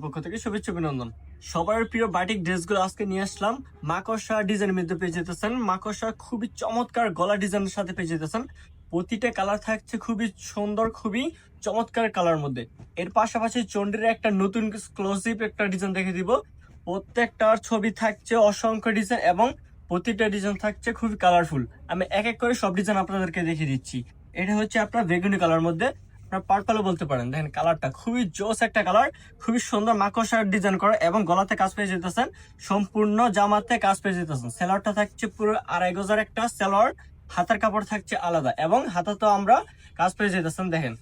পক্ষ থেকে শুভেচ্ছা অভিনন্দন। সবার প্রিয় বাটিক ড্রেসগুলো আজকে নিয়ে আসলাম। মাকড়সা ডিজাইনের মধ্যে পেয়ে যেতেছেন, মাকড়সা খুবই চমৎকার গলা ডিজাইনের সাথে পেয়ে যেতেছেন। প্রতিটা কালার থাকছে খুবই সুন্দর, খুবই চমৎকার কালার মধ্যে। এর পাশাপাশি চন্ডির একটা নতুন এক্সক্লুসিভ একটা ডিজাইন দেখে দিব। প্রত্যেকটার ছবি থাকছে অসংখ্য ডিজাইন এবং প্রতিটা ডিজাইন থাকছে খুবই কালারফুল। আমি এক এক করে সব ডিজাইন আপনাদেরকে দেখিয়ে দিচ্ছি। এটা হচ্ছে আপনার বেগুনি কালার মধ্যে, আপনার পার্পলও বলতে পারেন। দেখেন কালারটা খুবই জোস একটা কালার, খুবই সুন্দর মাকড়সার ডিজাইন করা এবং গলাতে কাজ পেয়ে যেতেছেন, সম্পূর্ণ জামাতে কাজ পেয়ে যেতেছেন। সেলোয়ারটা থাকছে পুরো 2.5 গজের একটা সেলোয়ার, হাতার কাপড় থাকছে আলাদা এবং হাতাতেও আমরা কাজ পেয়ে যেতেছেন। দেখেন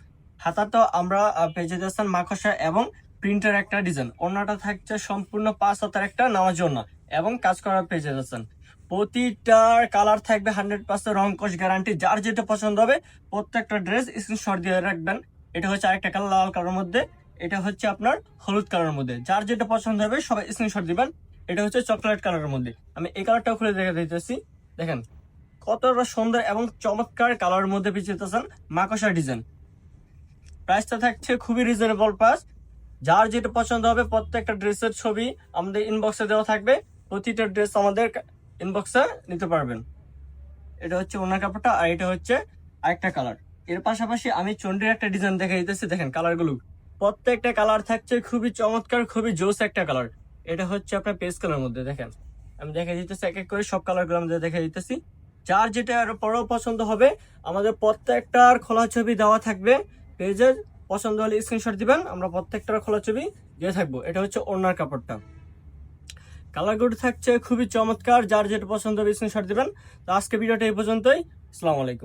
হাতাতেও আমরা পেয়ে যেতেছেন মাকড়সা এবং প্রিন্টের একটা ডিজাইন। ওড়নাটা থাকছে সম্পূর্ণ 5 হাতের একটা নামাজ ওড়না এবং কাজ করা পেয়ে যেতেছেন। প্রতিটার কালার থাকবে 100% রং কস গ্যারান্টি। যার যেটা পছন্দ হবে প্রত্যেকটা ড্রেস স্ক্রিনশট দিয়ে রাখবেন। এটা হচ্ছে আরেকটা কালার লাল কালার মধ্যে, এটা হচ্ছে আপনার হলুদ কালারের মধ্যে। যার যেটা পছন্দ হবে সবাই স্ক্রিনশট দিবেন। এটা হচ্ছে চকলেট কালারের মধ্যে। আমি এই কালারটাও খুলে দেখে দিতেছি। দেখেন কতটা সুন্দর এবং চমৎকার কালারের মধ্যে পিছিয়েছেন মাকড়সা ডিজাইন। প্রাইসটা থাকছে খুবই রিজনেবল প্রাইস। যার যেটা পছন্দ হবে প্রত্যেকটা ড্রেসের ছবি আমাদের ইনবক্সে দেওয়া থাকবে। প্রতিটা ড্রেস আমাদের ইনবক্সে নিতে পারবেন। এটা হচ্ছে ওনার কাপড়টা আর এটা হচ্ছে আরেকটা কালার। এর পাশাপাশি আমি চন্ডির একটা ডিজাইন দেখে দিতেছি। দেখেন কালারগুলো প্রত্যেকটা কালার থাকছে খুবই চমৎকার, খুবই জোস একটা কালার। এটা হচ্ছে আপনার পেস্ট কালার মধ্যে। দেখেন আমি দেখে দিতেছি এক এক করে সব কালারগুলো আমি দেখে দিতেছি। যার যেটা আরো পরেও পছন্দ হবে আমাদের প্রত্যেকটার খোলা ছবি দেওয়া থাকবে পেজের। পছন্দ হলে স্ক্রিনশট দিবেন, আমরা প্রত্যেকটার খোলা ছবি দিয়ে থাকবো। এটা হচ্ছে ওড়নার কাপড়টা, কালারগুলো থাকছে খুবই চমৎকার। যার যেটা পছন্দ হবে স্ক্রিনশট দিবেন। তো আজকে ভিডিওটা এই পর্যন্তই। আসসালামু আলাইকুম।